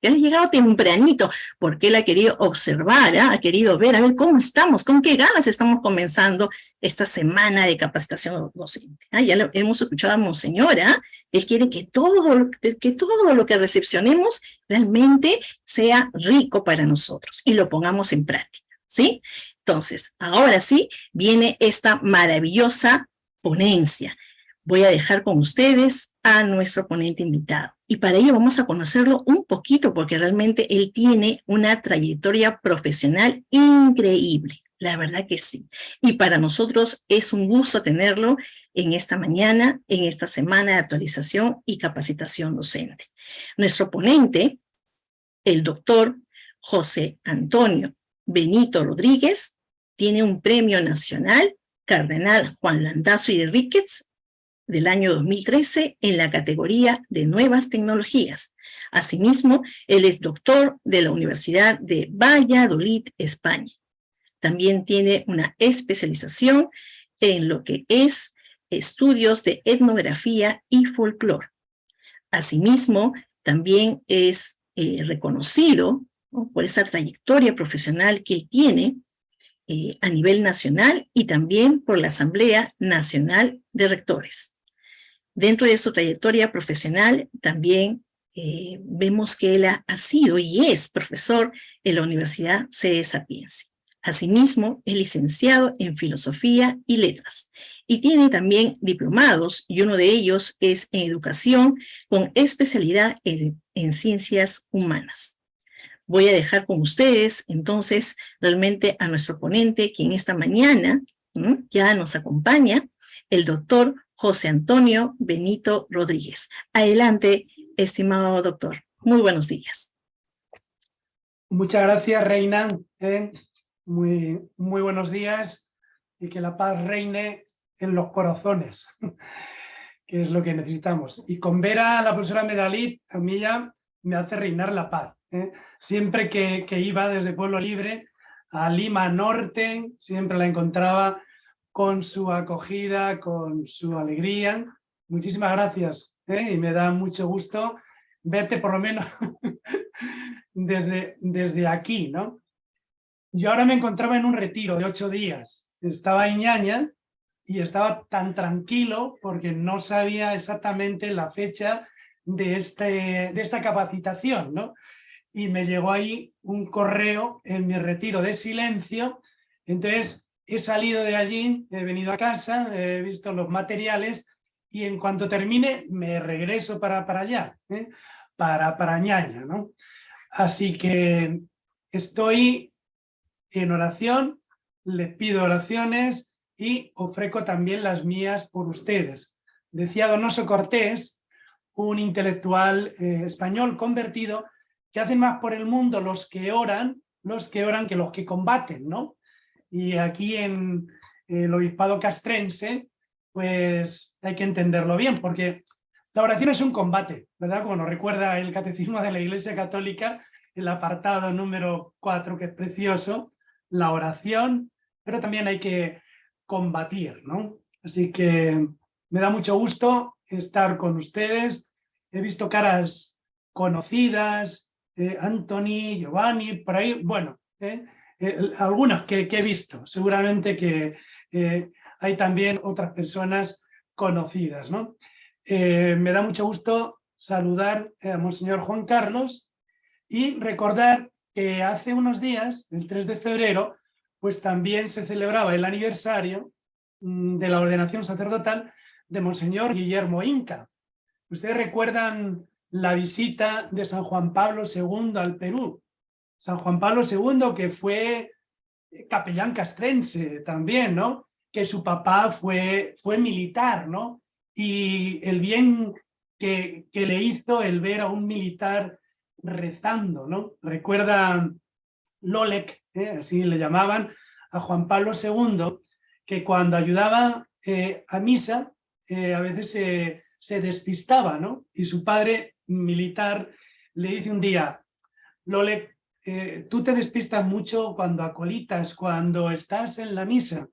que has llegado tempranito, porque él ha querido observar, ha querido ver, a ver cómo estamos, con qué ganas estamos comenzando esta semana de capacitación docente. Ya lo hemos escuchado a Monseñora, él quiere que todo lo que recepcionemos realmente sea rico para nosotros y lo pongamos en práctica, ¿sí? Entonces, ahora sí, viene esta maravillosa ponencia. Voy a dejar con ustedes a nuestro ponente invitado. Y para ello vamos a conocerlo un poquito porque realmente él tiene una trayectoria profesional increíble. La verdad que sí. Y para nosotros es un gusto tenerlo en esta mañana, en esta semana de actualización y capacitación docente. Nuestro ponente, el doctor José Antonio Benito Rodríguez, tiene un premio nacional Cardenal Juan Landazzo y Enríquez del año 2013 en la categoría de Nuevas Tecnologías. Asimismo, él es doctor de la Universidad de Valladolid, España. También tiene una especialización en lo que es estudios de etnografía y folclore. Asimismo, también es reconocido, ¿no?, por esa trayectoria profesional que él tiene a nivel nacional y también por la Asamblea Nacional de Rectores. Dentro de su trayectoria profesional también vemos que él ha sido y es profesor en la Universidad CE Sapienza. Asimismo, es licenciado en Filosofía y Letras y tiene también diplomados y uno de ellos es en Educación con especialidad en Ciencias Humanas. Voy a dejar con ustedes entonces realmente a nuestro ponente, quien esta mañana ya nos acompaña, el doctor José Antonio Benito Rodríguez. Adelante, estimado doctor. Muy buenos días. Muchas gracias, Reina. Muy buenos días y que la paz reine en los corazones, que es lo que necesitamos. Y con ver a la profesora Medalí, a mí ya me hace reinar la paz. Siempre que iba desde Pueblo Libre a Lima Norte, siempre la encontraba con su acogida, con su alegría. Muchísimas gracias, y me da mucho gusto verte por lo menos desde aquí, ¿no? Yo ahora me encontraba en un retiro de 8 días, estaba en Ñaña y estaba tan tranquilo porque no sabía exactamente la fecha de esta capacitación, ¿no? Y me llegó ahí un correo en mi retiro de silencio, entonces he salido de allí, he venido a casa, he visto los materiales y en cuanto termine me regreso para allá, para Ñaña, ¿no? Así que estoy en oración, les pido oraciones y ofrezco también las mías por ustedes. Decía Donoso Cortés, un intelectual español convertido, que hacen más por el mundo los que oran que los que combaten, ¿no? Y aquí en el obispado castrense, pues hay que entenderlo bien, porque la oración es un combate, ¿verdad? Como nos recuerda el Catecismo de la Iglesia Católica, el apartado número 4, que es precioso, la oración, pero también hay que combatir, ¿no? Así que me da mucho gusto estar con ustedes. He visto caras conocidas, Anthony, Giovanni, por ahí, bueno, algunas que he visto. Seguramente que hay también otras personas conocidas, ¿no? Me da mucho gusto saludar a Monseñor Juan Carlos y recordar que hace unos días, el 3 de febrero, pues también se celebraba el aniversario de la ordenación sacerdotal de Monseñor Guillermo Inca. Ustedes recuerdan la visita de San Juan Pablo II al Perú. San Juan Pablo II, que fue capellán castrense también, ¿no? Que su papá fue militar, ¿no? Y el bien que le hizo el ver a un militar rezando, ¿no? Recuerda Lolek, así le llamaban, a Juan Pablo II, que cuando ayudaba a misa, a veces se despistaba, ¿no? Y su padre militar le dice un día: Lolek, tú te despistas mucho cuando acolitas, cuando estás en la misa.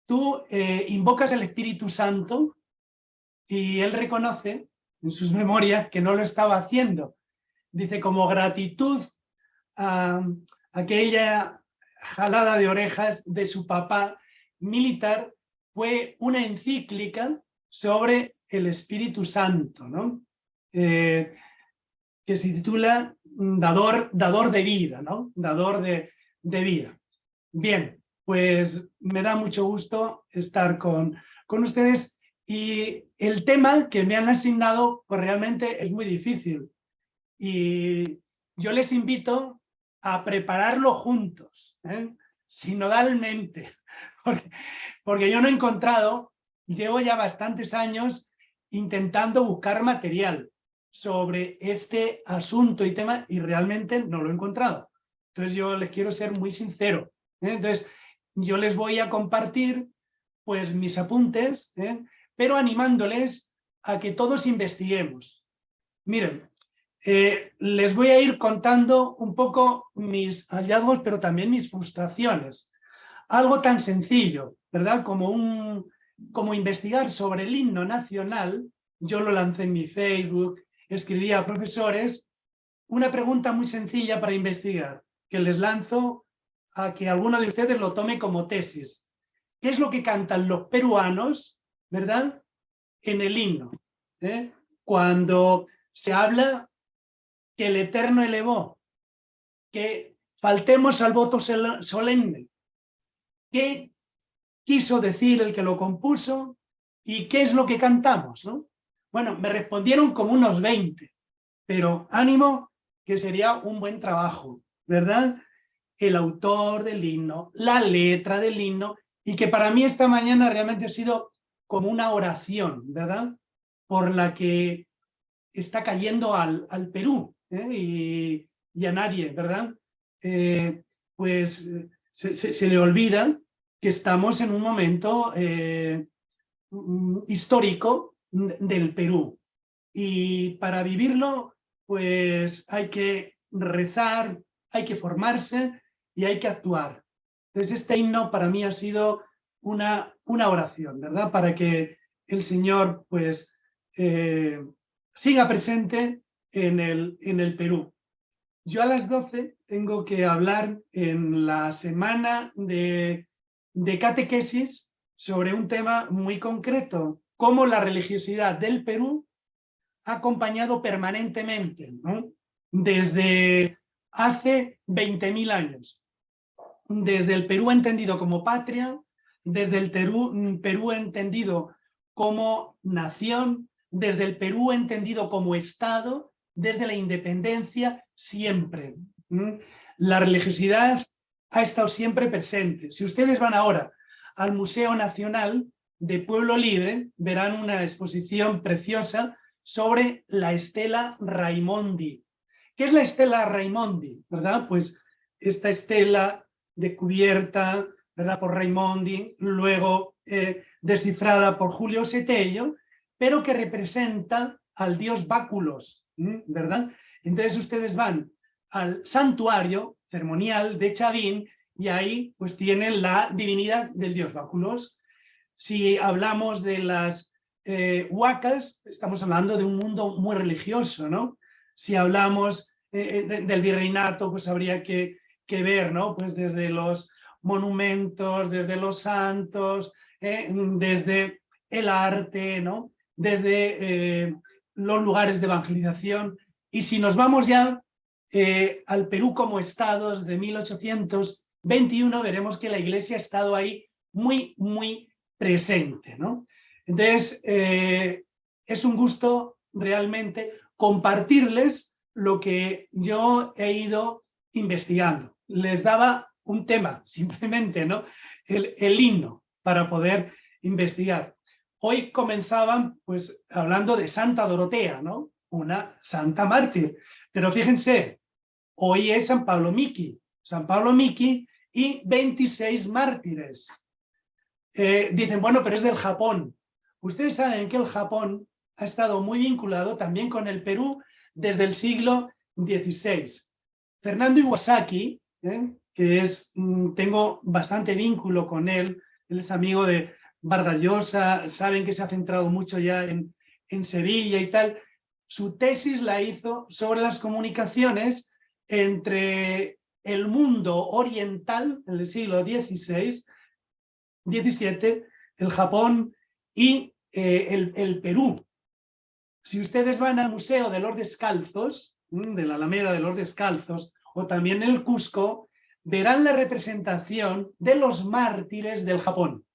Tú invocas al Espíritu Santo y él reconoce en sus memorias que no lo estaba haciendo. dice, como gratitud a aquella jalada de orejas de su papá militar, fue una encíclica sobre el Espíritu Santo, ¿no? Que se titula Dador de vida, ¿no? Dador de vida. Bien, pues me da mucho gusto estar con ustedes, y el tema que me han asignado pues realmente es muy difícil, y yo les invito a prepararlo juntos, sinodalmente, porque yo no he encontrado, llevo ya bastantes años intentando buscar material sobre este asunto y tema, y realmente no lo he encontrado. Entonces yo les quiero ser muy sincero. Entonces yo les voy a compartir pues mis apuntes, pero animándoles a que todos investiguemos. Miren, les voy a ir contando un poco mis hallazgos, pero también mis frustraciones. Algo tan sencillo, ¿verdad? Como investigar sobre el himno nacional. Yo lo lancé en mi Facebook, escribí a profesores. Una pregunta muy sencilla para investigar, que les lanzo a que alguno de ustedes lo tome como tesis. ¿Qué es lo que cantan los peruanos, verdad, en el himno? Cuando se habla que el Eterno elevó, que faltemos al voto solemne. ¿Qué quiso decir el que lo compuso y qué es lo que cantamos, ¿no? Bueno, me respondieron como unos 20, pero ánimo, que sería un buen trabajo, ¿verdad? El autor del himno, la letra del himno, y que para mí esta mañana realmente ha sido como una oración, ¿verdad? Por la que está cayendo al Perú, y a nadie, ¿verdad? Pues se le olvida que estamos en un momento histórico del Perú, y para vivirlo pues hay que rezar, hay que formarse y hay que actuar. Entonces este himno para mí ha sido una oración, ¿verdad? Para que el Señor pues siga presente en el Perú. Yo a las 12 tengo que hablar en la semana de catequesis sobre un tema muy concreto, cómo la religiosidad del Perú ha acompañado permanentemente, ¿no? Desde hace 20.000 años, desde el Perú entendido como patria, desde el Perú entendido como nación, desde el Perú entendido como Estado, desde la independencia, siempre. La religiosidad ha estado siempre presente. Si ustedes van ahora al Museo Nacional de Pueblo Libre, verán una exposición preciosa sobre la estela Raimondi. ¿Qué es la estela Raimondi? ¿Verdad? Pues esta estela descubierta, ¿verdad?, por Raimondi, luego descifrada por Julio Setello, pero que representa al dios Báculos, ¿verdad? Entonces ustedes van al santuario ceremonial de Chavín y ahí pues tienen la divinidad del dios Báculos. Si hablamos de las huacas, estamos hablando de un mundo muy religioso, ¿no? Si hablamos del virreinato, pues habría que ver, ¿no? Pues desde los monumentos, desde los santos, desde el arte, ¿no? Desde los lugares de evangelización. Y si nos vamos ya al Perú como Estado de 1821, veremos que la Iglesia ha estado ahí muy, muy presente, ¿no? Entonces, es un gusto realmente compartirles lo que yo he ido investigando. Les daba un tema, simplemente, ¿no? El himno, para poder investigar. Hoy comenzaban, pues, hablando de Santa Dorotea, ¿no? Una santa mártir. Pero fíjense, hoy es San Pablo Miki y 26 mártires. Dicen, bueno, pero es del Japón. Ustedes saben que el Japón ha estado muy vinculado también con el Perú desde el siglo XVI. Fernando Iwasaki, que es, tengo bastante vínculo con él es amigo de Vargas Llosa, saben que se ha centrado mucho ya en Sevilla y tal. su tesis la hizo sobre las comunicaciones entre el mundo oriental en el siglo XVI, XVII, el Japón y el Perú. Si ustedes van al Museo de los Descalzos, de la Alameda de los Descalzos, o también el Cusco, verán la representación de los mártires del Japón.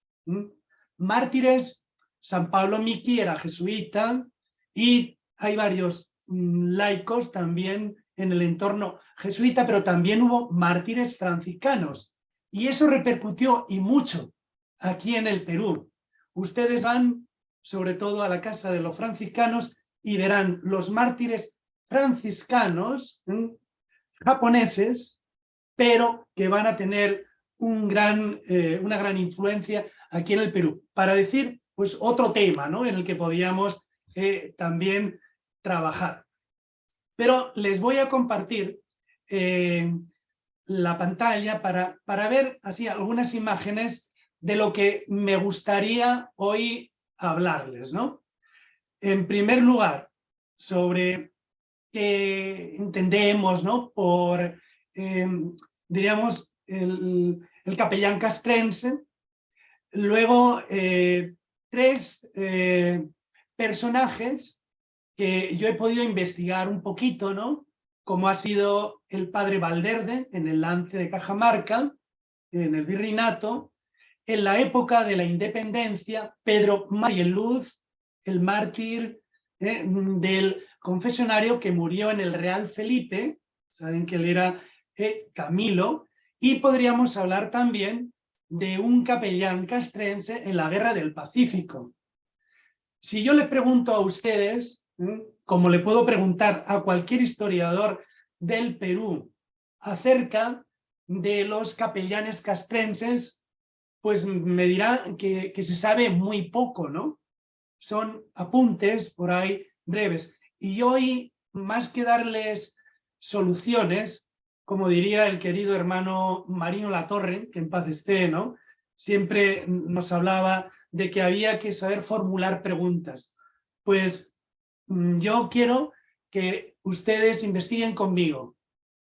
Mártires, San Pablo Miki era jesuita y hay varios laicos también en el entorno jesuita, pero también hubo mártires franciscanos. Y eso repercutió y mucho aquí en el Perú. Ustedes van sobre todo a la casa de los franciscanos y verán los mártires franciscanos japoneses, pero que van a tener una gran influencia aquí en el Perú. Para decir, pues, otro tema, ¿no?, en el que podíamos también trabajar. Pero les voy a compartir la pantalla para ver así algunas imágenes de lo que me gustaría hoy hablarles, ¿no? En primer lugar, sobre qué entendemos, ¿no?, por, diríamos, el capellán castrense. Luego, tres personajes que yo he podido investigar un poquito, ¿no?, como ha sido el padre Valverde en el lance de Cajamarca, en el virreinato, en la época de la independencia, Pedro Mayeluz, el mártir del confesionario que murió en el Real Felipe, saben que él era Camilo, y podríamos hablar también de un capellán castrense en la Guerra del Pacífico. Si yo le pregunto a ustedes, como le puedo preguntar a cualquier historiador del Perú acerca de los capellanes castrenses, pues me dirá que se sabe muy poco, ¿no? Son apuntes por ahí breves. Y hoy, más que darles soluciones, como diría el querido hermano Marino Latorre, que en paz esté, ¿no?, siempre nos hablaba de que había que saber formular preguntas. Pues yo quiero que ustedes investiguen conmigo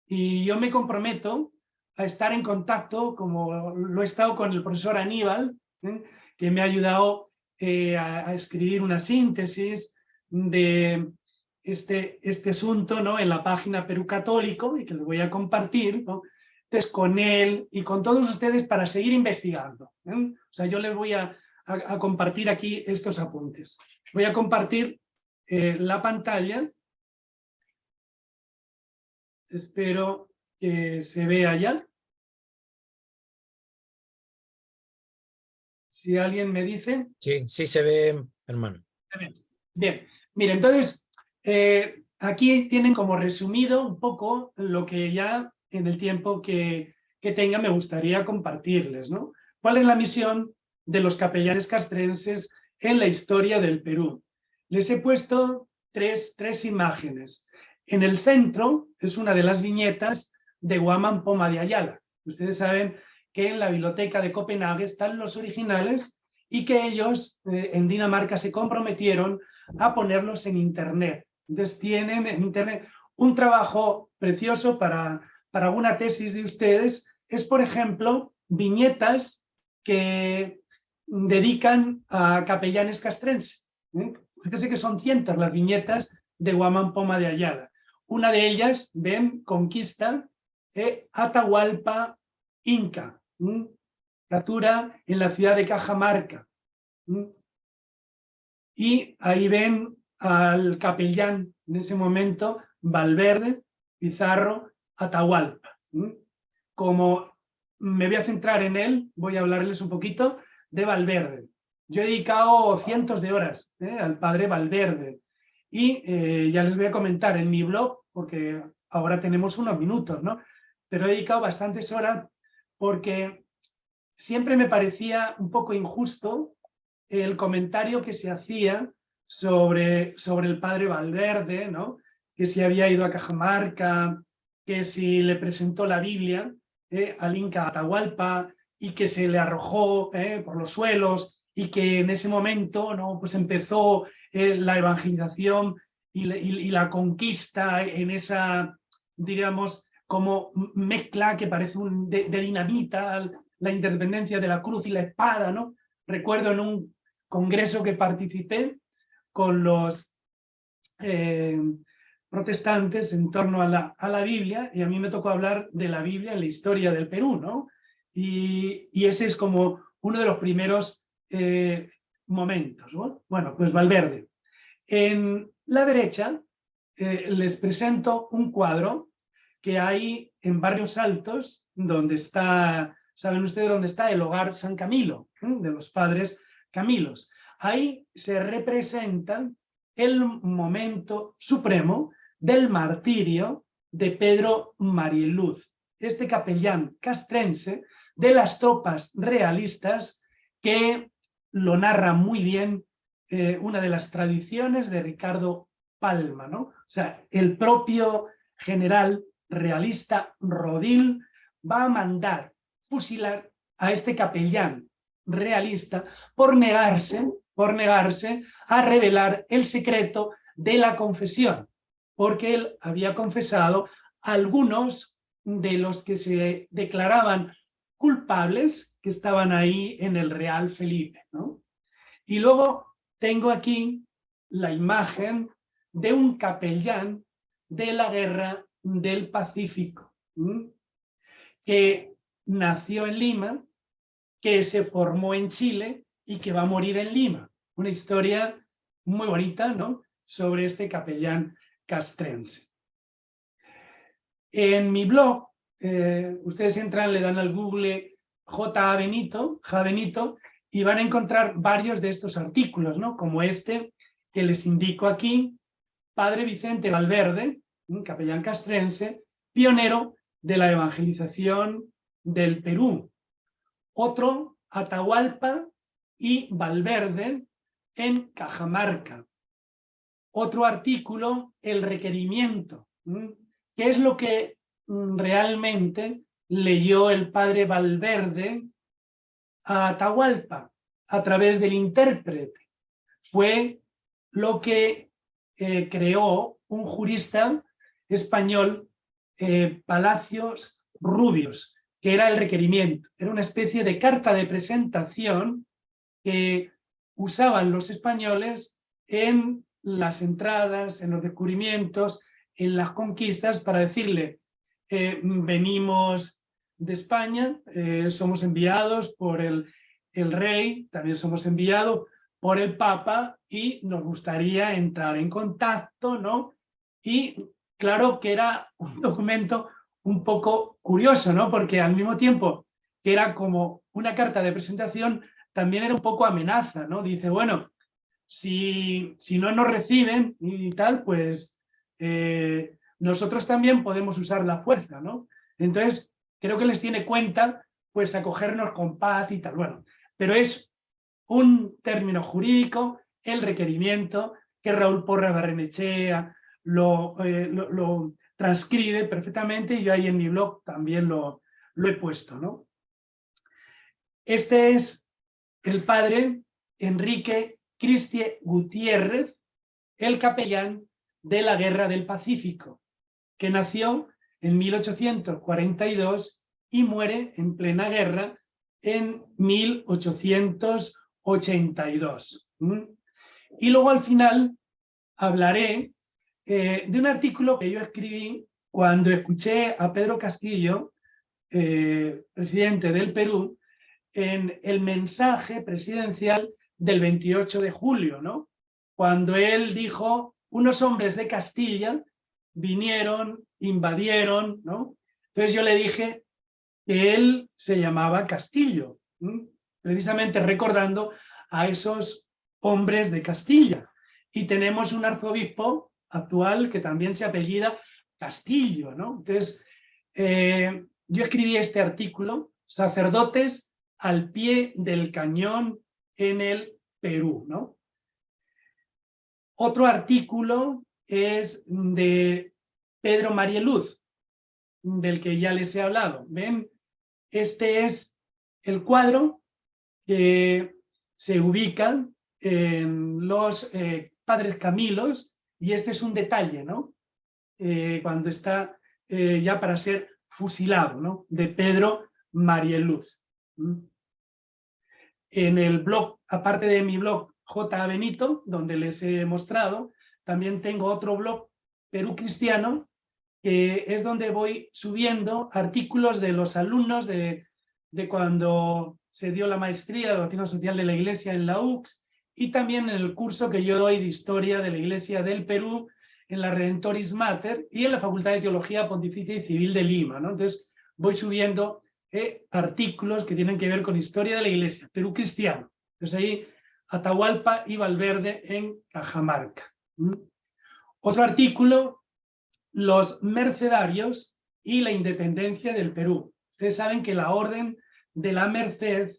y yo me comprometo a estar en contacto, como lo he estado con el profesor Aníbal, que me ha ayudado a escribir una síntesis de este asunto, ¿no?, en la página Perú Católico, y que lo voy a compartir, ¿no?, entonces, con él y con todos ustedes para seguir investigando. O sea, yo les voy a compartir aquí estos apuntes. Voy a compartir la pantalla. Espero que se vea ya. Si alguien me dice. Sí, sí se ve, hermano. Bien, mire, entonces, aquí tienen como resumido un poco lo que ya en el tiempo que tenga me gustaría compartirles, ¿no? ¿Cuál es la misión de los capellanes castrenses en la historia del Perú? Les he puesto tres imágenes. En el centro es una de las viñetas de Guamán Poma de Ayala. Ustedes saben que en la biblioteca de Copenhague están los originales y que ellos en Dinamarca se comprometieron a ponerlos en internet. Entonces tienen en internet un trabajo precioso para una tesis de ustedes. Es, por ejemplo, viñetas que dedican a capellanes castrenses. Fíjense que son cientos las viñetas de Guamán Poma de Ayala. Una de ellas, ven, conquista Atahualpa Inca, captura en la ciudad de Cajamarca. Y ahí ven al capellán, en ese momento, Valverde, Pizarro, Atahualpa. Como me voy a centrar en él, voy a hablarles un poquito de Valverde. Yo he dedicado cientos de horas al padre Valverde y ya les voy a comentar en mi blog, porque ahora tenemos unos minutos, ¿no? Pero he dedicado bastantes horas porque siempre me parecía un poco injusto el comentario que se hacía sobre el padre Valverde, ¿no?, que si había ido a Cajamarca, que si le presentó la Biblia al Inca Atahualpa y que se le arrojó por los suelos y que en ese momento, ¿no?, pues empezó la evangelización y la conquista en esa, diríamos, como mezcla que parece de dinamita, la independencia de la cruz y la espada, ¿no? Recuerdo en un congreso que participé con los protestantes en torno a la Biblia, y a mí me tocó hablar de la Biblia en la historia del Perú, ¿no? Y ese es como uno de los primeros momentos, ¿no? Bueno, pues Valverde. En la derecha les presento un cuadro que hay en Barrios Altos, donde está, ¿saben ustedes dónde está? El hogar San Camilo, de los padres Camilos. Ahí se representa el momento supremo del martirio de Pedro Marieluz, este capellán castrense de las tropas realistas, que lo narra muy bien una de las tradiciones de Ricardo Palma, ¿no? O sea, el propio general realista Rodil va a mandar fusilar a este capellán realista por negarse a revelar el secreto de la confesión, porque él había confesado a algunos de los que se declaraban culpables que estaban ahí en el Real Felipe, ¿no? Y luego tengo aquí la imagen de un capellán de la Guerra del Pacífico, que nació en Lima, que se formó en Chile y que va a morir en Lima. Una historia muy bonita, ¿no?, sobre este capellán castrense. En mi blog, ustedes entran, le dan al Google J. Benito, y van a encontrar varios de estos artículos, ¿no?, como este que les indico aquí: Padre Vicente Valverde, un capellán castrense, pionero de la evangelización del Perú. Otro, Atahualpa y Valverde en Cajamarca. Otro artículo, El requerimiento. ¿Qué es lo que realmente leyó el padre Valverde a Atahualpa a través del intérprete? Fue lo que creó un jurista español, Palacios Rubios, que era el requerimiento. Era una especie de carta de presentación que usaban los españoles en las entradas, en los descubrimientos, en las conquistas, para decirle: venimos de España, somos enviados por el rey, también somos enviados por el Papa y nos gustaría entrar en contacto, ¿no? Y claro que era un documento un poco curioso, ¿no?, porque al mismo tiempo que era como una carta de presentación, también era un poco amenaza, ¿no? Dice, bueno, si no nos reciben y tal, pues nosotros también podemos usar la fuerza, ¿no? Entonces, creo que les tiene cuenta, pues, acogernos con paz y tal. Bueno, pero es un término jurídico, el requerimiento, que Raúl Porras Barrenechea lo transcribe perfectamente, y yo ahí en mi blog también lo he puesto, ¿no? Este es el padre Enrique Cristie Gutiérrez, el capellán de la Guerra del Pacífico, que nació en 1842 y muere en plena guerra en 1882. Y luego al final hablaré de un artículo que yo escribí cuando escuché a Pedro Castillo, presidente del Perú, en el mensaje presidencial del 28 de julio, ¿no?, cuando él dijo: unos hombres de Castilla vinieron, invadieron, ¿no? Entonces yo le dije que él se llamaba Castillo, precisamente recordando a esos hombres de Castilla. Y tenemos un arzobispo actual que también se apellida Castillo, ¿no? Entonces, yo escribí este artículo, Sacerdotes al pie del cañón en el Perú, ¿no? Otro artículo es de Pedro Marieluz, del que ya les he hablado. ¿Ven? Este es el cuadro que se ubica en los padres Camilos, Y este es un detalle, ¿no? Cuando está ya para ser fusilado, ¿no? De Pedro Marieluz. En el blog, aparte de mi blog J. Benito, donde les he mostrado, también tengo otro blog, Perú Cristiano, que es donde voy subiendo artículos de los alumnos de cuando se dio la maestría de Doctrina Social de la Iglesia en la UCS, y también en el curso que yo doy de Historia de la Iglesia del Perú en la Redentoris Mater y en la Facultad de Teología Pontificia y Civil de Lima, ¿no? Entonces voy subiendo artículos que tienen que ver con historia de la Iglesia, Perú Cristiano. Entonces ahí Atahualpa y Valverde en Cajamarca. Otro artículo, los mercedarios y la independencia del Perú. Ustedes saben que la Orden de la Merced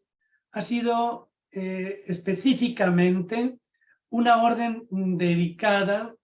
ha sido específicamente una orden dedicada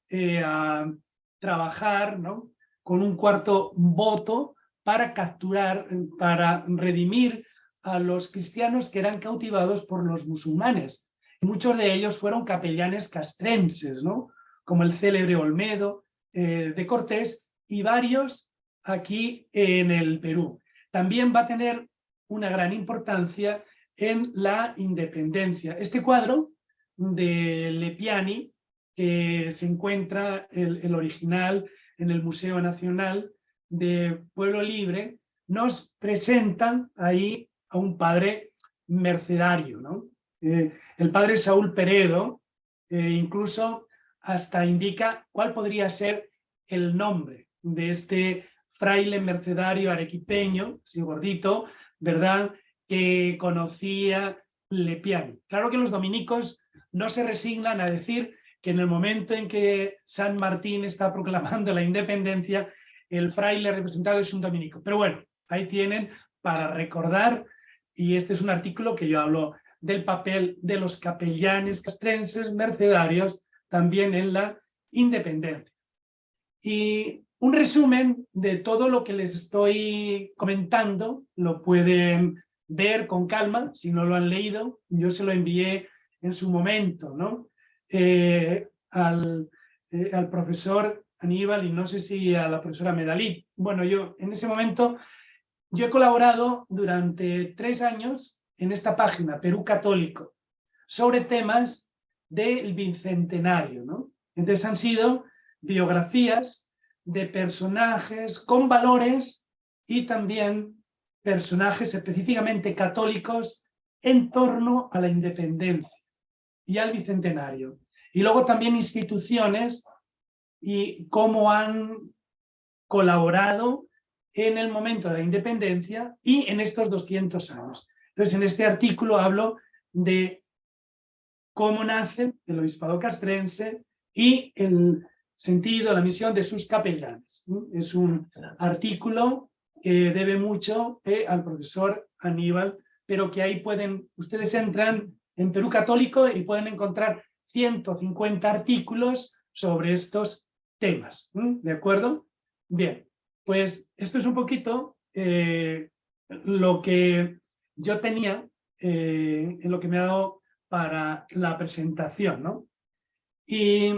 a trabajar, ¿no?, con un cuarto voto para capturar, para redimir a los cristianos que eran cautivados por los musulmanes. Y muchos de ellos fueron capellanes castrenses, ¿no?, como el célebre Olmedo de Cortés y varios aquí en el Perú. También va a tener una gran importancia en la independencia. Este cuadro de Lepiani, que se encuentra el original en el Museo Nacional de Pueblo Libre, nos presenta ahí a un padre mercedario, ¿no? El padre Saúl Peredo incluso hasta indica cuál podría ser el nombre de este fraile mercedario arequipeño, así gordito, ¿verdad?, que conocía Lepiani. Claro que los dominicos no se resignan a decir que en el momento en que San Martín está proclamando la independencia, el fraile representado es un dominico. Pero bueno, ahí tienen para recordar, y este es un artículo que yo hablo del papel de los capellanes castrenses mercedarios también en la independencia. Y un resumen de todo lo que les estoy comentando lo pueden ver con calma, si no lo han leído. Yo se lo envié en su momento, ¿no?, al profesor Aníbal y no sé si a la profesora Medalí. Bueno, yo en ese momento, yo he colaborado durante 3 años en esta página, Perú Católico, sobre temas del bicentenario, ¿no? Entonces han sido biografías de personajes con valores y también personajes específicamente católicos en torno a la independencia y al bicentenario. Y luego también instituciones y cómo han colaborado en el momento de la independencia y en estos 200 años. Entonces, en este artículo hablo de cómo nace el obispado castrense y el sentido, la misión de sus capellanes. Es un artículo que debe mucho al profesor Aníbal, pero que ahí pueden, ustedes entran en Perú Católico y pueden encontrar 150 artículos sobre estos temas. ¿De acuerdo? Bien, pues esto es un poquito lo que yo tenía, en lo que me ha dado para la presentación, ¿no? Y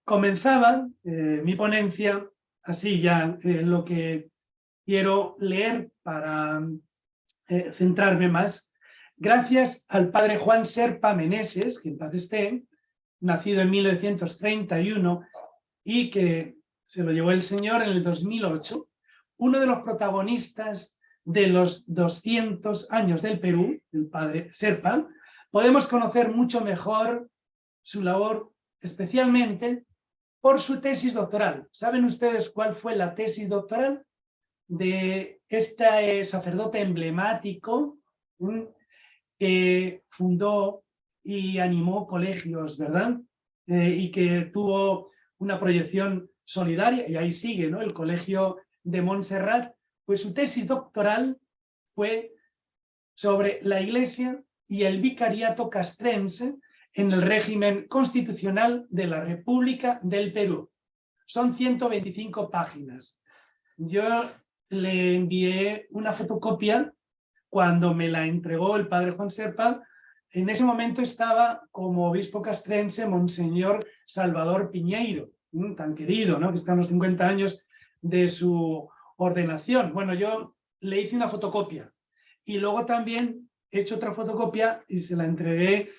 comenzaba mi ponencia así ya, lo que quiero leer para centrarme más. Gracias al padre Juan Serpa Meneses, que en paz esté, nacido en 1931 y que se lo llevó el Señor en el 2008, uno de los protagonistas de los 200 años del Perú, el padre Serpa, podemos conocer mucho mejor su labor, especialmente por su tesis doctoral. ¿Saben ustedes cuál fue la tesis doctoral de este sacerdote emblemático que fundó y animó colegios, ¿verdad? Y que tuvo una proyección solidaria, y ahí sigue, ¿no?, el Colegio de Montserrat? Pues su tesis doctoral fue sobre la Iglesia y el vicariato castrense en el régimen constitucional de la República del Perú. Son 125 páginas. Yo le envié una fotocopia cuando me la entregó el padre Juan Serpa, en ese momento estaba como obispo castrense Monseñor Salvador Piñeiro, tan querido, ¿no? Que está en los 50 años de su ordenación. Bueno, yo le hice una fotocopia y luego también he hecho otra fotocopia y se la entregué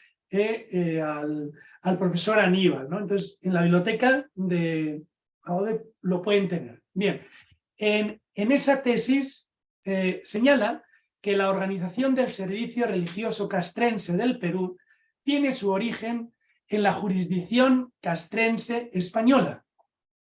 al profesor Aníbal, ¿no? Entonces, en la biblioteca de AODE lo pueden tener. Bien, en esa tesis señala que la organización del servicio religioso castrense del Perú tiene su origen en la jurisdicción castrense española,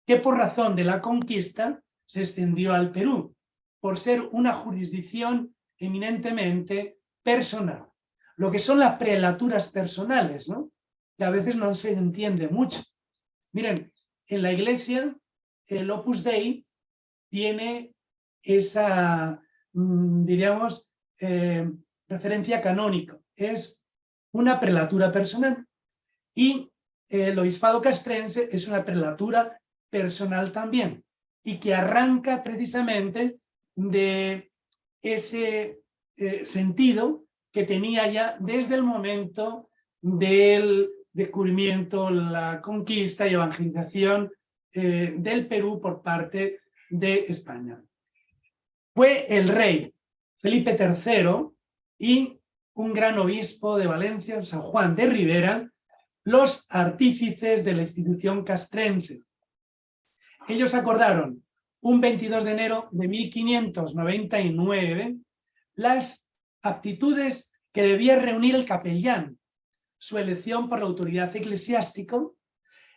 que por razón de la conquista se extendió al Perú, por ser una jurisdicción eminentemente personal. Lo que son las prelaturas personales, ¿no? Que a veces no se entiende mucho. Miren, en la Iglesia el Opus Dei tiene esa, diríamos, referencia canónica. Es una prelatura personal. Y el obispado castrense es una prelatura personal también, y que arranca precisamente de ese sentido que tenía ya desde el momento del descubrimiento, la conquista y evangelización del Perú por parte de España. Fue el rey Felipe III y un gran obispo de Valencia, San Juan de Ribera, los artífices de la institución castrense. Ellos acordaron un 22 de enero de 1599 las aptitudes que debía reunir el capellán, su elección por la autoridad eclesiástica,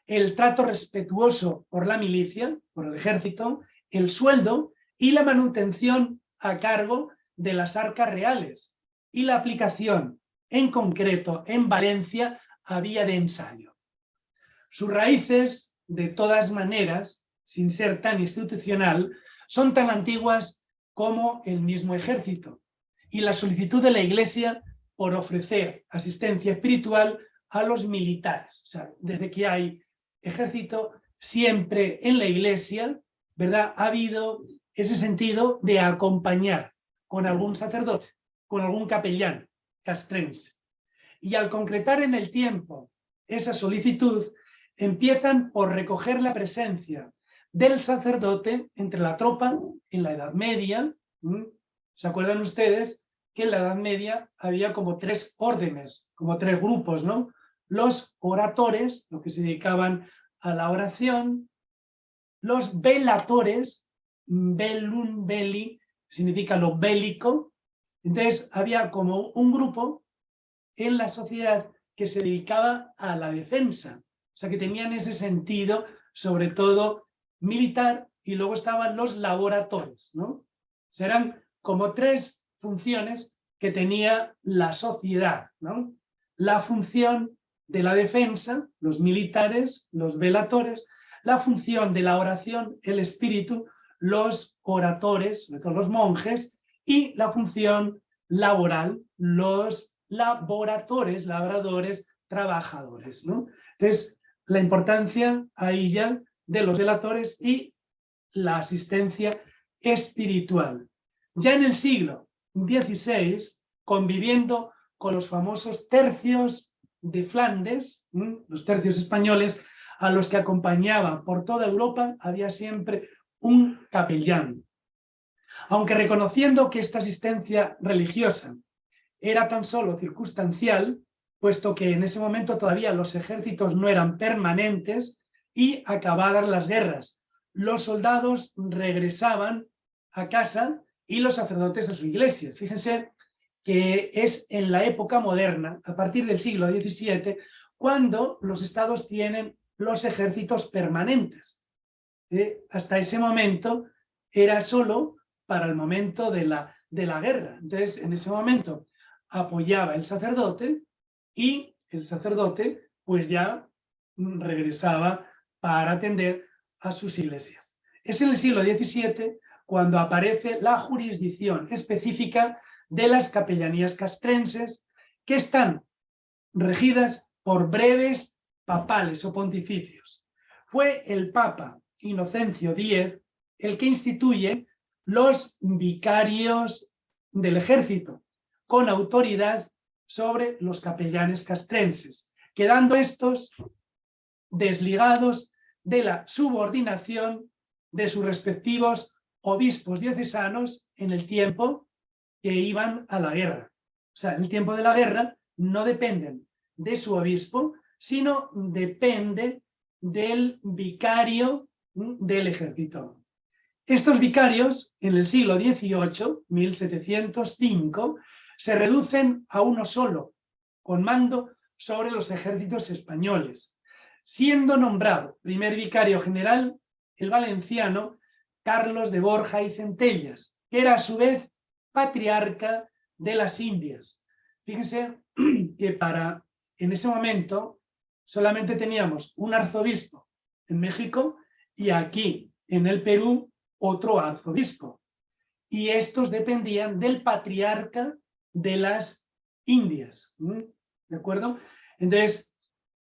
el trato respetuoso por la milicia, por el ejército, el sueldo y la manutención a cargo de las arcas reales y la aplicación, en concreto en Valencia, a vía de ensayo. Sus raíces, de todas maneras, sin ser tan institucional, son tan antiguas como el mismo ejército y la solicitud de la Iglesia por ofrecer asistencia espiritual a los militares. O sea, desde que hay ejército, siempre en la Iglesia, ¿verdad?, ha habido ese sentido de acompañar con algún sacerdote, con algún capellán castrense. Y al concretar en el tiempo esa solicitud, empiezan por recoger la presencia del sacerdote entre la tropa en la Edad Media. ¿Se acuerdan ustedes que en la Edad Media había como 3 órdenes, como 3 grupos, ¿no? Los oratores, los que se dedicaban a la oración; los velatores, bellum belli, significa lo bélico. Entonces había como un grupo en la sociedad que se dedicaba a la defensa, o sea, que tenían ese sentido, sobre todo militar, y luego estaban los laboratores, ¿no? O sea, eran como 3 funciones que tenía la sociedad, ¿no? La función de la defensa, los militares, los velatores; la función de la oración, el espíritu, los oradores, sobre todo los monjes; y la función laboral, los laboratores, labradores, trabajadores, ¿no? Entonces, la importancia ahí ya de los velatores y la asistencia espiritual. Ya en el siglo XVI, conviviendo con los famosos tercios de Flandes, los tercios españoles, a los que acompañaba por toda Europa, había siempre un capellán. Aunque reconociendo que esta asistencia religiosa era tan solo circunstancial, puesto que en ese momento todavía los ejércitos no eran permanentes y acabadas las guerras, los soldados regresaban a casa y los sacerdotes a su iglesia. Fíjense que es en la época moderna, a partir del siglo XVII, cuando los estados tienen los ejércitos permanentes. Hasta ese momento era solo para el momento de la guerra. Entonces, en ese momento apoyaba el sacerdote y el sacerdote pues ya regresaba para atender a sus iglesias. Es en el siglo XVII cuando aparece la jurisdicción específica de las capellanías castrenses, que están regidas por breves papales o pontificios. Fue el Papa Inocencio X el que instituye los vicarios del ejército, con autoridad sobre los capellanes castrenses, quedando estos desligados de la subordinación de sus respectivos obispos diocesanos en el tiempo que iban a la guerra. O sea, en el tiempo de la guerra no dependen de su obispo, sino depende del vicario del ejército. Estos vicarios, en el siglo XVIII, 1705, se reducen a uno solo, con mando sobre los ejércitos españoles, siendo nombrado primer vicario general el valenciano Carlos de Borja y Centellas, que era a su vez patriarca de las Indias. Fíjense que en ese momento solamente teníamos un arzobispo en México y aquí en el Perú otro arzobispo. Y estos dependían del patriarca de las Indias. ¿De acuerdo? Entonces,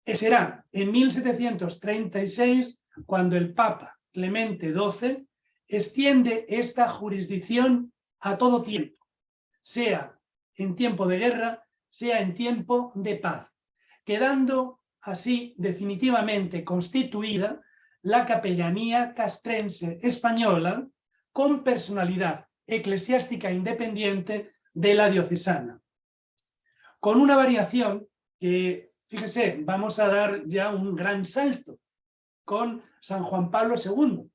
será en 1736 cuando el Papa Clemente XII extiende esta jurisdicción a todo tiempo, sea en tiempo de guerra, sea en tiempo de paz, quedando así definitivamente constituida la capellanía castrense española con personalidad eclesiástica independiente de la diocesana. Con una variación que, fíjese, vamos a dar ya un gran salto con San Juan Pablo II.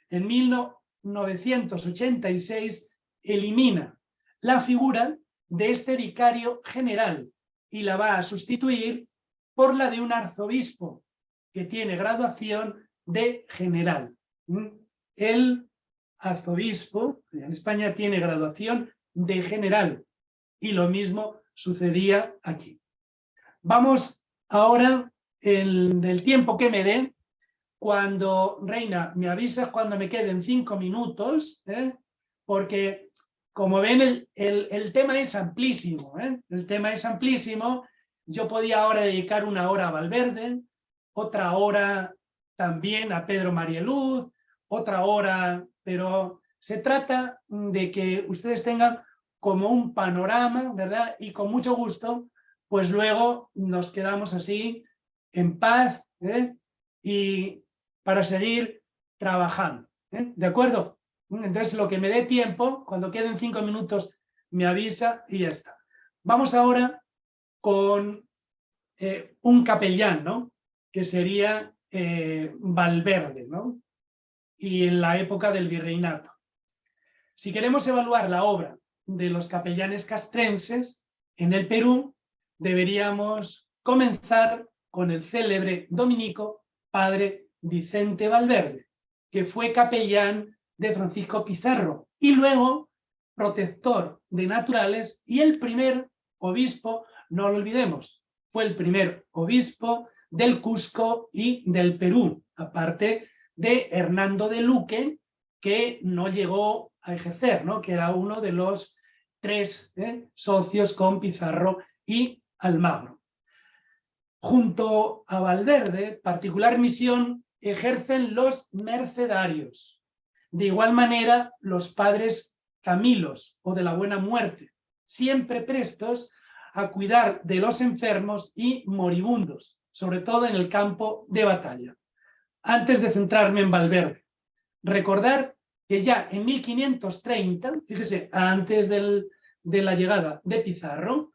En 1986 elimina la figura de este vicario general y la va a sustituir por la de un arzobispo que tiene graduación de general. El arzobispo en España tiene graduación de general y lo mismo sucedía aquí. Vamos ahora, en el tiempo que me dé, cuando, Reina, me avisas cuando me queden 5 minutos, porque como ven el tema es amplísimo, el tema es amplísimo. Yo podía ahora dedicar 1 hora a Valverde, otra hora también a Pedro Marieluz, otra hora, pero se trata de que ustedes tengan como un panorama, ¿verdad? Y con mucho gusto, pues luego nos quedamos así en paz, y para seguir trabajando, ¿de acuerdo? Entonces, lo que me dé tiempo, cuando queden 5 minutos, me avisa y ya está. Vamos ahora con un capellán, ¿no? Que sería Valverde, ¿no? Y en la época del virreinato. Si queremos evaluar la obra de los capellanes castrenses en el Perú, deberíamos comenzar con el célebre dominico padre Vicente Valverde, que fue capellán de Francisco Pizarro y luego protector de naturales y el primer obispo, no lo olvidemos, fue el primer obispo del Cusco y del Perú, aparte de Hernando de Luque, que no llegó a ejercer, ¿no? Que era uno de los 3 socios con Pizarro y Almagro. Junto a Valverde, particular misión ejercen los mercedarios. De igual manera, los padres Camilos o de la Buena Muerte, siempre prestos a cuidar de los enfermos y moribundos, sobre todo en el campo de batalla. Antes de centrarme en Valverde, recordar que ya en 1530, fíjese, antes de la llegada de Pizarro,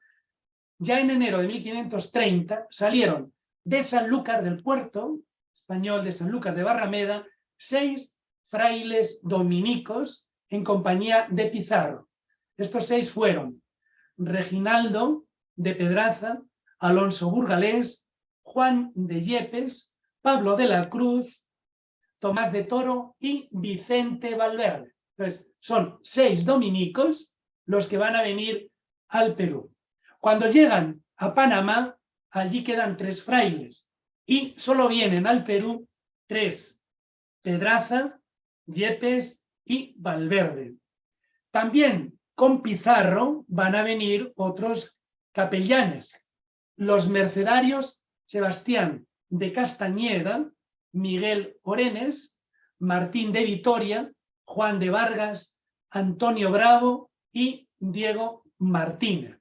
ya en enero de 1530 salieron de Sanlúcar del Puerto, español de Sanlúcar de Barrameda, 6 frailes dominicos en compañía de Pizarro. Estos 6 fueron Reginaldo de Pedraza, Alonso Burgalés, Juan de Yepes, Pablo de la Cruz, Tomás de Toro y Vicente Valverde. Entonces, son 6 dominicos los que van a venir al Perú. Cuando llegan a Panamá, allí quedan 3 frailes y solo vienen al Perú 3, Pedraza, Yepes y Valverde. También con Pizarro van a venir otros capellanes, los mercedarios Sebastián de Castañeda, Miguel Orenes, Martín de Vitoria, Juan de Vargas, Antonio Bravo y Diego Martínez.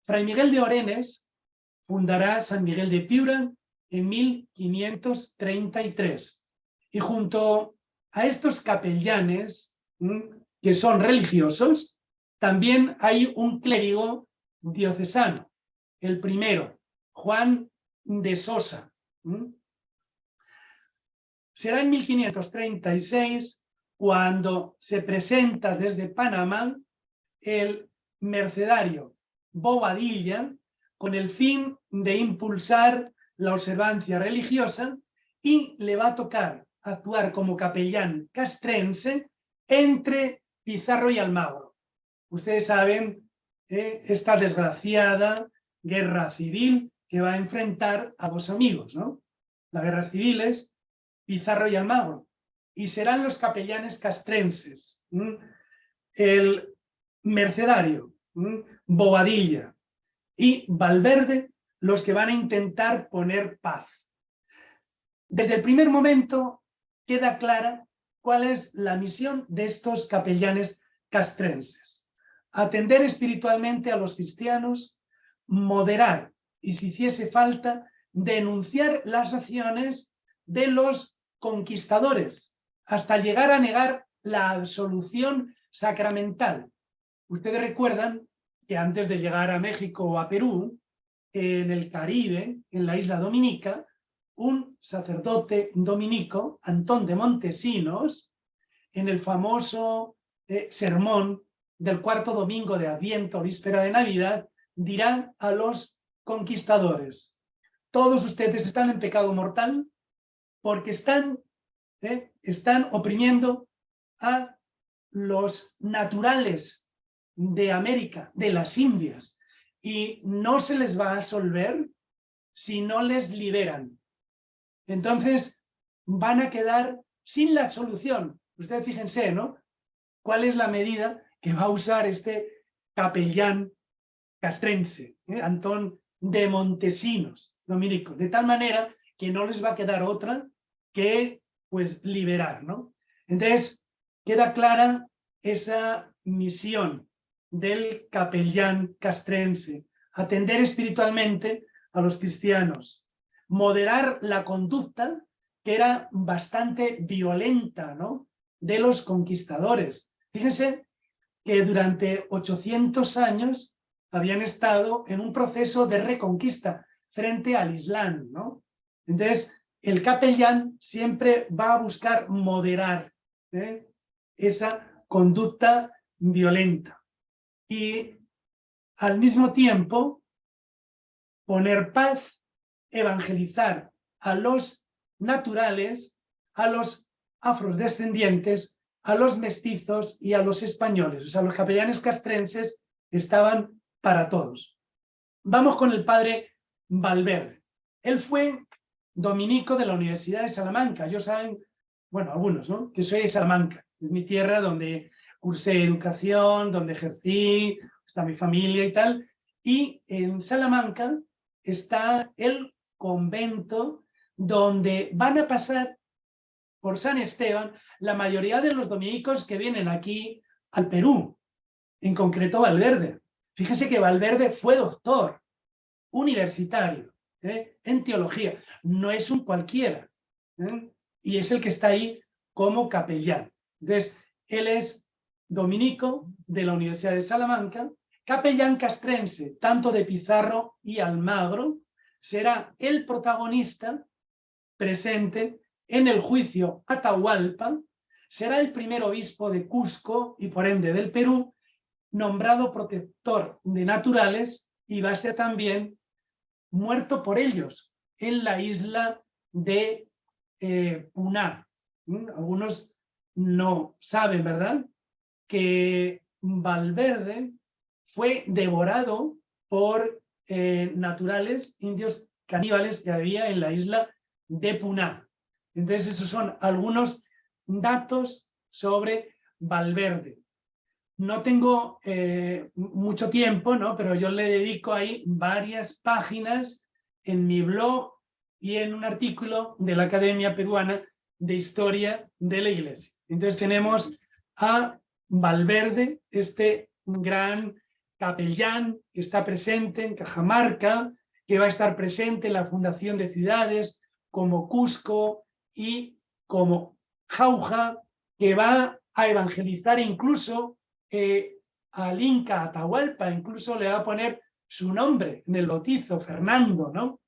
Fray Miguel de Orenes fundará San Miguel de Piura en 1533. Y junto a estos capellanes, que son religiosos, también hay un clérigo diocesano, el primero, Juan de Sosa. Será en 1536 cuando se presenta desde Panamá el mercedario Bobadilla con el fin de impulsar la observancia religiosa, y le va a tocar actuar como capellán castrense entre Pizarro y Almagro. Ustedes saben esta desgraciada guerra civil que va a enfrentar a dos amigos, ¿no? Las guerras civiles, Pizarro y Almagro, y serán los capellanes castrenses, el mercedario, Bobadilla y Valverde, los que van a intentar poner paz. Desde el primer momento queda clara cuál es la misión de estos capellanes castrenses: atender espiritualmente a los cristianos, moderar y, si hiciese falta, denunciar las acciones de los conquistadores, hasta llegar a negar la absolución sacramental. Ustedes recuerdan que antes de llegar a México o a Perú, en el Caribe, en la isla Dominica, un sacerdote dominico, Antón de Montesinos, en el famoso sermón del cuarto domingo de Adviento, víspera de Navidad, dirá a los conquistadores: todos ustedes están en pecado mortal porque están oprimiendo a los naturales de América, de las Indias, y no se les va a absolver si no les liberan. Entonces van a quedar sin la absolución. Ustedes fíjense, ¿no? ¿Cuál es la medida que va a usar este capellán castrense, Antón de Montesinos, dominico? De tal manera que no les va a quedar otra que, pues, liberar, ¿no? Entonces queda clara esa misión del capellán castrense: atender espiritualmente a los cristianos, moderar la conducta, que era bastante violenta, ¿no?, de los conquistadores. Fíjense que durante 800 años habían estado en un proceso de reconquista frente al Islam, ¿no? Entonces, el capellán siempre va a buscar moderar esa conducta violenta y, al mismo tiempo, poner paz, evangelizar a los naturales, a los afrodescendientes, a los mestizos y a los españoles. O sea, los capellanes castrenses estaban para todos. Vamos con el padre Valverde. Él fue dominico de la Universidad de Salamanca. Ellos saben, bueno, algunos, ¿no?, que soy de Salamanca. Es mi tierra donde cursé educación, donde ejercí, está mi familia y tal. Y en Salamanca está el convento donde van a pasar por San Esteban la mayoría de los dominicos que vienen aquí al Perú, en concreto Valverde. Fíjese que Valverde fue doctor universitario en teología, no es un cualquiera, y es el que está ahí como capellán. Entonces, él es dominico de la Universidad de Salamanca, capellán castrense, tanto de Pizarro y Almagro. Será el protagonista presente en el juicio Atahualpa, será el primer obispo de Cusco y por ende del Perú, nombrado protector de naturales, y va a ser también muerto por ellos en la isla de Puná. Algunos no saben, ¿verdad?, que Valverde fue devorado por naturales indios caníbales que había en la isla de Puná. Entonces, esos son algunos datos sobre Valverde. No tengo mucho tiempo, ¿no?, pero yo le dedico ahí varias páginas en mi blog y en un artículo de la Academia Peruana de Historia de la Iglesia. Entonces tenemos a Valverde, este gran capellán que está presente en Cajamarca, que va a estar presente en la fundación de ciudades como Cusco y como Jauja, que va a evangelizar incluso al Inca Atahualpa, incluso le va a poner su nombre en el bautizo, Fernando, ¿no?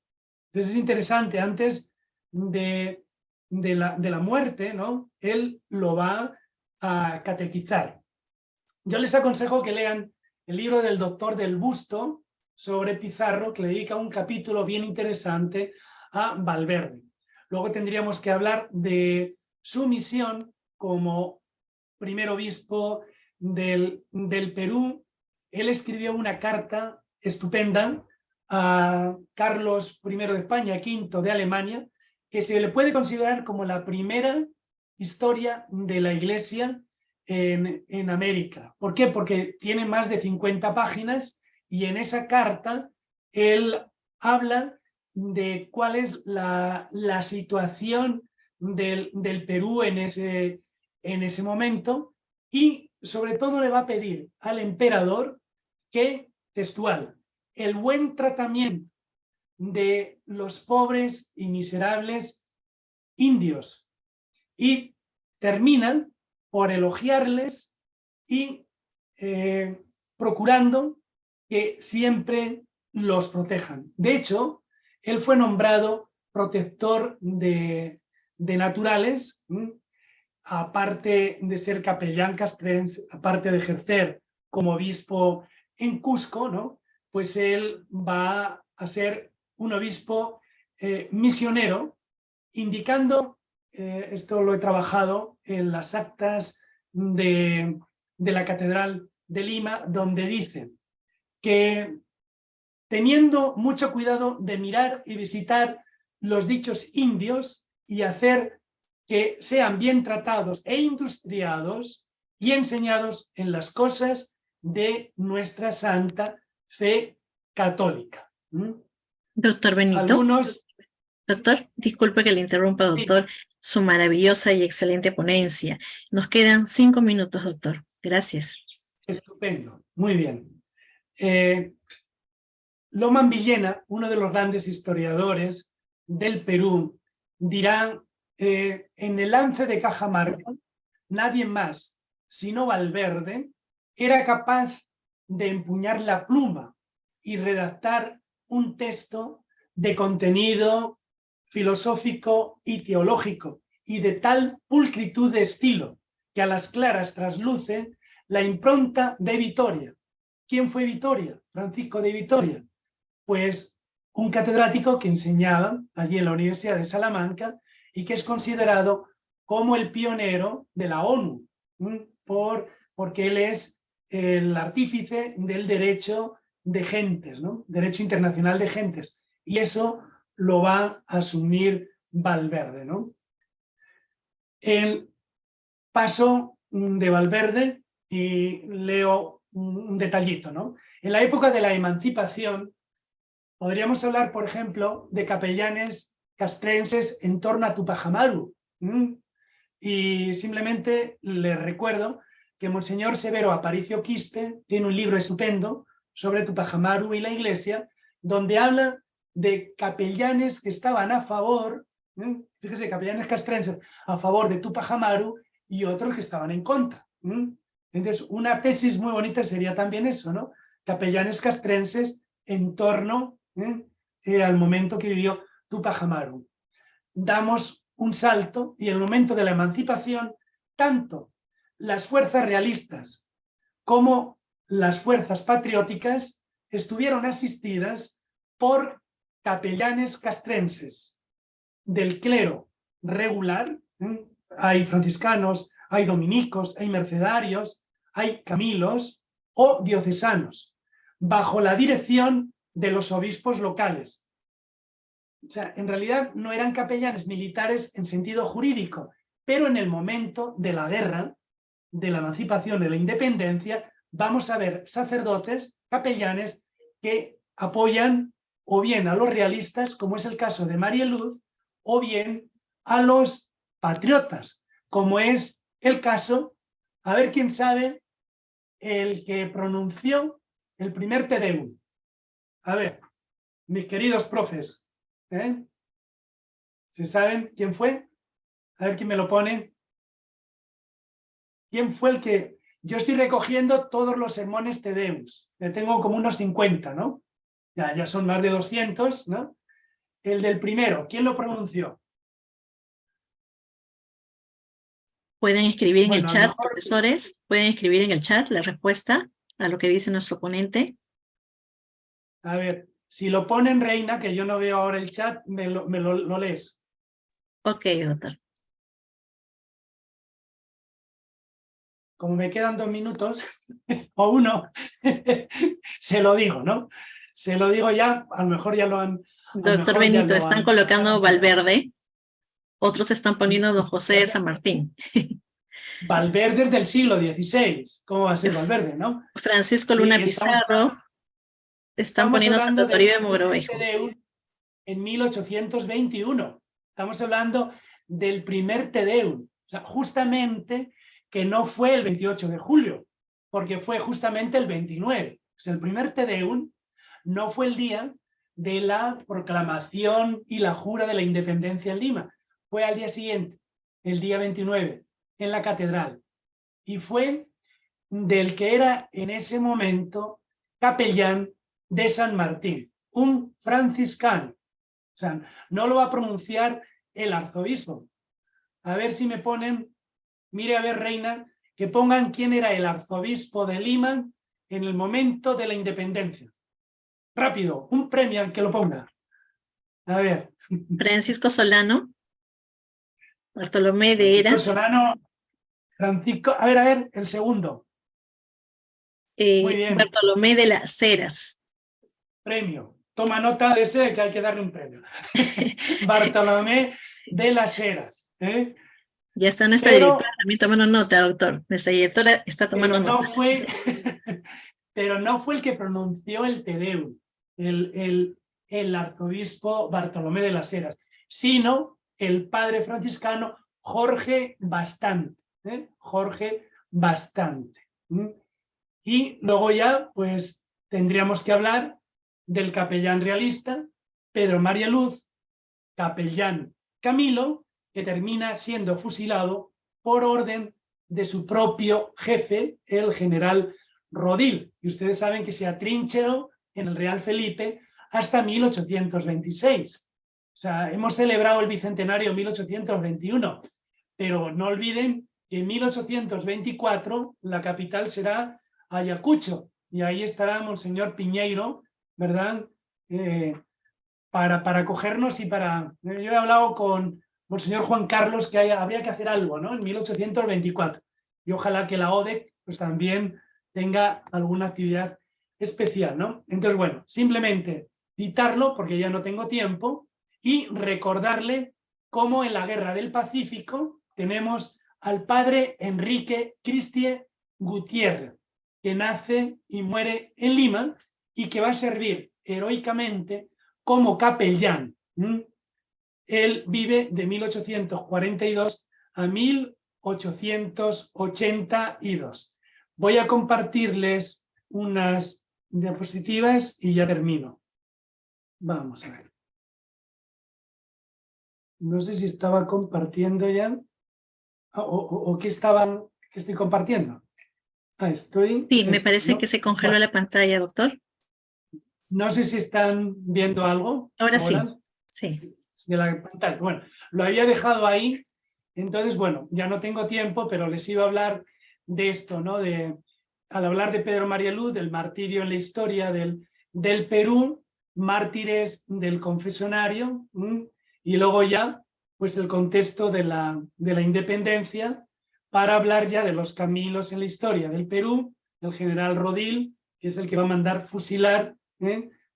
Entonces es interesante, antes de la muerte, ¿no? Él lo va a catequizar. Yo les aconsejo que lean el libro del doctor Del Busto sobre Pizarro, que le dedica un capítulo bien interesante a Valverde. Luego tendríamos que hablar de su misión como primer obispo del Perú. Él escribió una carta estupenda a Carlos I de España, V de Alemania, que se le puede considerar como la primera historia de la Iglesia en América. ¿Por qué? Porque tiene más de 50 páginas y en esa carta él habla de cuál es la situación del Perú en ese momento, y sobre todo le va a pedir al emperador que, textual, el buen tratamiento de los pobres y miserables indios, y terminan por elogiarles y procurando que siempre los protejan. De hecho, él fue nombrado protector de naturales, aparte de ser capellán castrense, aparte de ejercer como obispo en Cusco, ¿no? Pues él va a ser un obispo misionero, indicando, esto lo he trabajado en las actas de la Catedral de Lima, donde dicen que teniendo mucho cuidado de mirar y visitar los dichos indios y hacer que sean bien tratados e industriados y enseñados en las cosas de nuestra santa fe católica. Doctor Benito. Algunos... Doctor, disculpe que le interrumpa, doctor, su maravillosa y excelente ponencia. Nos quedan 5 minutos, doctor. Gracias. Estupendo, muy bien. Loman Villena, uno de los grandes historiadores del Perú, dirá, en el lance de Cajamarca, nadie más, sino Valverde, era capaz de empuñar la pluma y redactar un texto de contenido filosófico y teológico, y de tal pulcritud de estilo, que a las claras trasluce la impronta de Vitoria. ¿Quién fue Vitoria? Francisco de Vitoria. Pues un catedrático que enseñaba allí en la Universidad de Salamanca y que es considerado como el pionero de la ONU, porque él es el artífice del derecho de gentes, ¿no? Derecho internacional de gentes. Y eso lo va a asumir Valverde, ¿no? El paso de Valverde, y leo un detallito, ¿no? En la época de la emancipación, podríamos hablar, por ejemplo, de capellanes castrenses en torno a Tupac Amaru. Y simplemente les recuerdo que Monseñor Severo Aparicio Quispe tiene un libro estupendo sobre Tupac Amaru y la Iglesia, donde habla de capellanes que estaban a favor, fíjese, capellanes castrenses a favor de Tupac Amaru y otros que estaban en contra. Entonces, una tesis muy bonita sería también eso, ¿no? Capellanes castrenses en torno al momento que vivió Tupac Amaru. Damos un salto y en el momento de la emancipación, tanto las fuerzas realistas como las fuerzas patrióticas estuvieron asistidas por capellanes castrenses del clero regular. Hay franciscanos, hay dominicos, hay mercedarios, hay camilos o diocesanos, bajo la dirección de los obispos locales. O sea, en realidad no eran capellanes militares en sentido jurídico, pero en el momento de la guerra, de la emancipación, de la independencia, vamos a ver sacerdotes, capellanes que apoyan o bien a los realistas, como es el caso de María Luz, o bien a los patriotas, como es el caso, a ver quién sabe, el que pronunció el primer Te Deum. A ver, mis queridos profes, ¿se saben quién fue? A ver quién me lo pone. ¿Quién fue el que...? Yo estoy recogiendo todos los sermones Te Deus. Ya tengo como unos 50, ¿no? Ya son más de 200, ¿no? El del primero, ¿quién lo pronunció? Pueden escribir en el Bueno, a lo chat, mejor, profesores, pueden escribir en el chat la respuesta a lo que dice nuestro ponente. a ver, si lo ponen Reina, que yo no veo ahora el chat, lo lees. Ok, doctor. Como me quedan 2 minutos, o 1, se lo digo, ¿no? Se lo digo ya, a lo mejor ya lo han... Doctor Benito, están colocando Valverde, otros están poniendo Don José de San Martín. Valverde es del siglo XVI, ¿cómo va a ser Valverde, no? Francisco Luna Y Pizarro, están estamos poniendo hablando Santo del Toribio de primer Mogrovejo. Te Deum en 1821. Estamos hablando del primer Te Deum. O sea, justamente que no fue el 28 de julio, porque fue justamente el 29. O sea, el primer Te Deum no fue el día de la proclamación y la jura de la independencia en Lima. Fue al día siguiente, el día 29, en la catedral. Y fue del que era en ese momento capellán de San Martín, un franciscano. O sea, no lo va a pronunciar el arzobispo. A ver si me ponen, mire a ver, Reina, que pongan quién era el arzobispo de Lima en el momento de la independencia. Rápido, un premio al que lo ponga. A ver. Francisco Solano, Bartolomé de Eras. Solano, Francisco, a ver, el segundo. Muy bien. Bartolomé de las Heras. Premio. Toma nota de ese, que hay que darle un premio. Bartolomé de las Heras. Ya está nuestra directora también tomando nota, doctor. Nuestra directora está tomando nota. Pero no fue el que pronunció el Te Deum, el arzobispo Bartolomé de las Heras, sino el padre franciscano Jorge Bastante. Jorge Bastante. Y luego ya, pues, tendríamos que hablar del capellán realista, Pedro María Luz, capellán Camilo, que termina siendo fusilado por orden de su propio jefe, el general Rodil. Y ustedes saben que se atrincheró en el Real Felipe hasta 1826. O sea, hemos celebrado el bicentenario 1821, pero no olviden que en 1824 la capital será Ayacucho, y ahí estará Monseñor Piñeiro, ¿verdad? Para acogernos y para... Yo he hablado con Monseñor Juan Carlos que habría que hacer algo, ¿no? En 1824. Y ojalá que la ODEC pues también tenga alguna actividad especial, ¿no? Entonces, bueno, simplemente citarlo porque ya no tengo tiempo y recordarle cómo en la Guerra del Pacífico tenemos al padre Enrique Cristie Gutiérrez, que nace y muere en Lima y que va a servir heroicamente como capellán. Él vive de 1842 a 1882. Voy a compartirles unas diapositivas y ya termino. Vamos a ver. No sé si estaba compartiendo ya o qué estoy compartiendo. Sí, me parece que se congeló la pantalla, doctor. No sé si están viendo algo. Ahora sí, sí. De la pantalla. Bueno, lo había dejado ahí, entonces, bueno, ya no tengo tiempo, pero les iba a hablar de esto, ¿no? Al hablar de Pedro María Luz, del martirio en la historia del Perú, mártires del confesionario, y luego ya, pues el contexto de la independencia, para hablar ya de los caminos en la historia del Perú, el general Rodil, que es el que va a mandar fusilar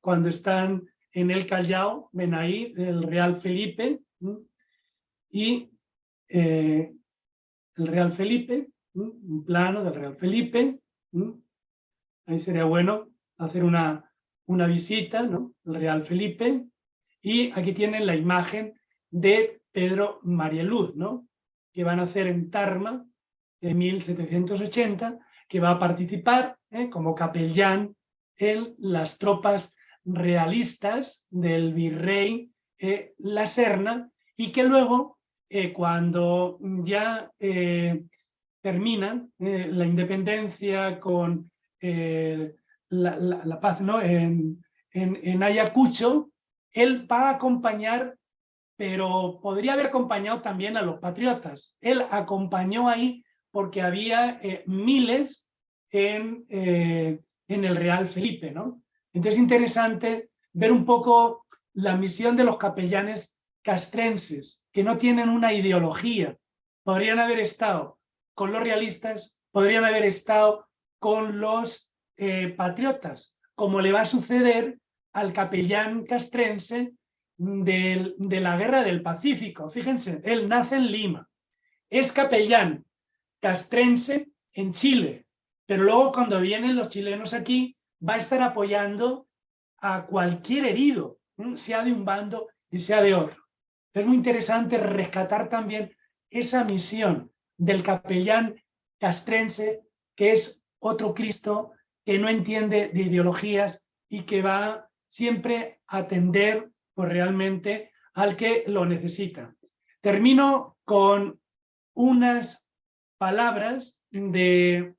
cuando están en el Callao, ven ahí, el Real Felipe, y el Real Felipe, un plano del Real Felipe, ahí sería bueno hacer una visita, ¿no? El Real Felipe, y aquí tienen la imagen de Pedro María Luz, ¿no? Que van a hacer en Tarma en 1780, que va a participar como capellán en las tropas realistas del virrey La Serna, y que luego, cuando ya termina la independencia con la paz, ¿no?, en Ayacucho, él va a acompañar, pero podría haber acompañado también a los patriotas. Él acompañó ahí porque había miles en el Real Felipe, ¿no? Entonces es interesante ver un poco la misión de los capellanes castrenses, que no tienen una ideología. Podrían haber estado con los realistas, podrían haber estado con los patriotas, como le va a suceder al capellán castrense de la Guerra del Pacífico. Fíjense, él nace en Lima, es capellán castrense en Chile, pero luego cuando vienen los chilenos aquí va a estar apoyando a cualquier herido, sea de un bando y sea de otro. Es muy interesante rescatar también esa misión del capellán castrense, que es otro Cristo que no entiende de ideologías y que va siempre a atender pues, realmente al que lo necesita. Termino con unas palabras de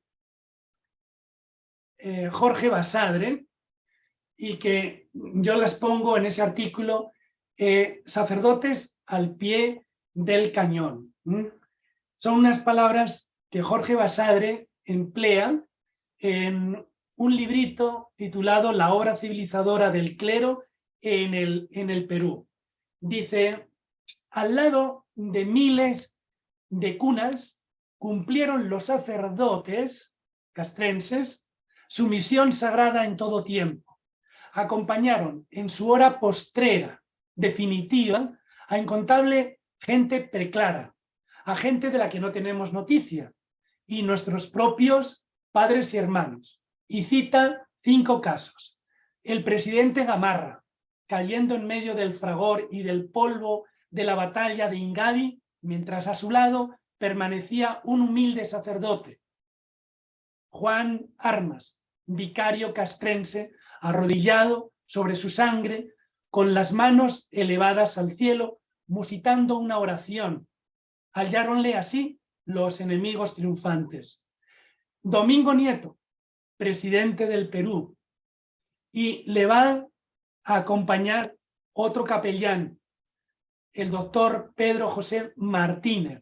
Jorge Basadre, y que yo las pongo en ese artículo, sacerdotes al pie del cañón. Son unas palabras que Jorge Basadre emplea en un librito titulado La obra civilizadora del clero en el Perú. Dice: al lado de miles de cunas cumplieron los sacerdotes castrenses su misión sagrada en todo tiempo. Acompañaron en su hora postrera, definitiva, a incontable gente preclara, a gente de la que no tenemos noticia, y nuestros propios padres y hermanos. Y cita 5 casos. El presidente Gamarra, cayendo en medio del fragor y del polvo de la batalla de Ingavi, mientras a su lado permanecía un humilde sacerdote. Juan Armas, vicario castrense, arrodillado sobre su sangre, con las manos elevadas al cielo, musitando una oración. Halláronle así los enemigos triunfantes. Domingo Nieto, presidente del Perú, y le va a acompañar otro capellán, el doctor Pedro José Martínez,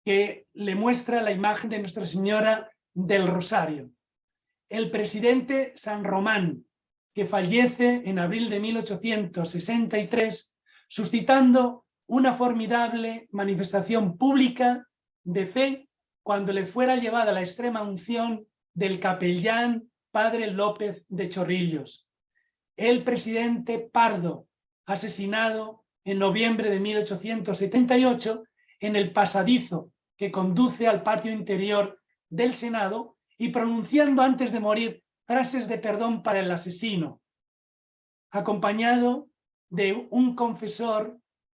que le muestra la imagen de Nuestra Señora del Rosario. El presidente San Román, que fallece en abril de 1863, suscitando una formidable manifestación pública de fe cuando le fuera llevada la extrema unción del capellán Padre López de Chorrillos. El presidente Pardo, asesinado en noviembre de 1878 en el pasadizo que conduce al patio interior del Senado, y pronunciando antes de morir frases de perdón para el asesino, acompañado de un confesor,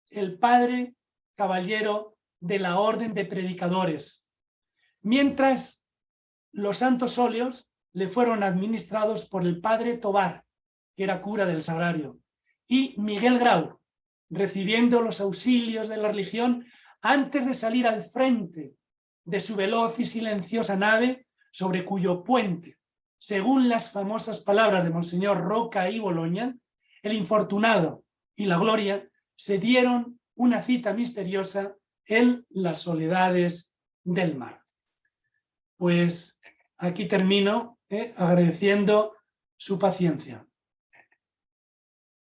el padre caballero de la Orden de Predicadores, mientras los santos óleos le fueron administrados por el padre Tobar, que era cura del Sagrario, y Miguel Grau, recibiendo los auxilios de la religión antes de salir al frente de su veloz y silenciosa nave, sobre cuyo puente, según las famosas palabras de Monseñor Roca y Boloña, el infortunado y la gloria se dieron una cita misteriosa en las soledades del mar. Pues aquí termino agradeciendo su paciencia.